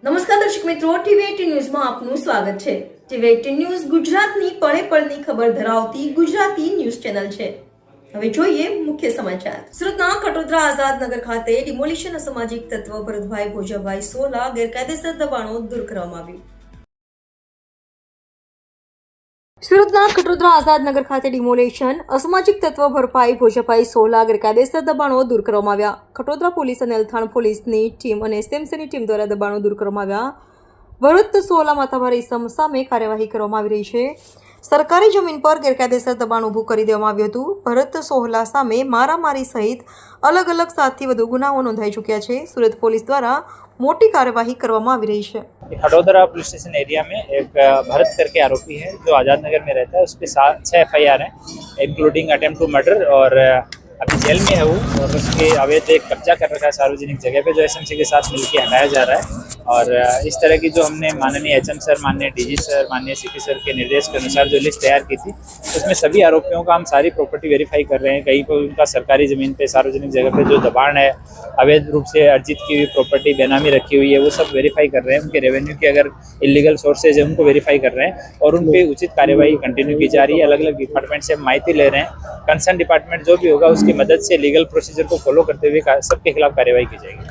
નમસ્કાર દર્શક મિત્રો, ટીવી18 ન્યૂઝમાં આપનું સ્વાગત છે। ટીવી18 ન્યૂઝ ગુજરાતની પળે પળની ખબર ધરાવતી ગુજરાતી ન્યૂઝ ચેનલ છે। હવે જોઈએ મુખ્ય સમાચાર। સુરતના કટોદરા આઝાદ નગર ખાતે ડિમોલિશન અસામાજિક તત્વ ભરતભાઈ ભોજાભાઈ સોલા ગેરકાયદેસર દબાણો દૂર કરવામાં આવ્યું। સુરતના કટોદરા આઝાદ નગર ખાતે ડિમોલેશન અસામાજિક તત્વ ભરતભાઈ ભોજાભાઈ સોલા ગેરકાયદેસર દબાણો દૂર કરવામાં આવ્યા। કટોદરા પોલીસ અને અલથાણ પોલીસની ટીમ અને એસએમસીની ટીમ દ્વારા દબાણો દૂર કરવામાં આવ્યા। ભરત સોલા માથાભારે ઇસમ સામે કાર્યવાહી કરવામાં આવી રહી છે। સરકારી જમીન પર ગેરકાયદેસર દબાણ ઊભું કરી દેવામાં આવ્યું હતું। ભરત સોહલા સામે મારામારી સહિત અલગ અલગ 7થી વધુ ગુનાઓ નોંધાઈ चुक्या છે। सूरत पुलिस द्वारा मोटी कार्यवाही કરવામાં આવી રહી છે। खडोदरा पुलिस स्टेशन एरिया में एक भरत करके आरोपी है जो आज़ाद नगर में रहता है। उस पर 6 FIR हैं इंक्लूडिंग अटेम्प्ट टू मर्डर और अभी जेल में है वो। और उसके अवैध एक कब्जा कर रखा है सार्वजनिक जगह पे जो एसएमसी के साथ मिलकर हटाया जा रहा है। और इस तरह की जो हमने माननीय एचएम सर, माननीय डीजी सर, माननीय सीपी सर के निर्देश के अनुसार जो लिस्ट तैयार की थी उसमें सभी आरोपियों का हम सारी प्रॉपर्टी वेरीफाई कर रहे हैं। कहीं पर उनका सरकारी ज़मीन पे सार्वजनिक जगह पे जो दबाण है, अवैध रूप से अर्जित की हुई प्रॉपर्टी बेनामी रखी हुई है, वो सब वेरीफाई कर रहे हैं। उनके रेवेन्यू के अगर इलीगल सोर्सेज है उनको वेरीफाई कर रहे हैं और उन पर उचित कार्यवाही कंटिन्यू की जा रही है। अलग अलग डिपार्टमेंट से माहिती ले रहे हैं। कंसर्न डिपार्टमेंट जो भी होगा उसकी मदद से लीगल प्रोसीजर को फॉलो करते हुए सबके खिलाफ कार्यवाही की जाएगी।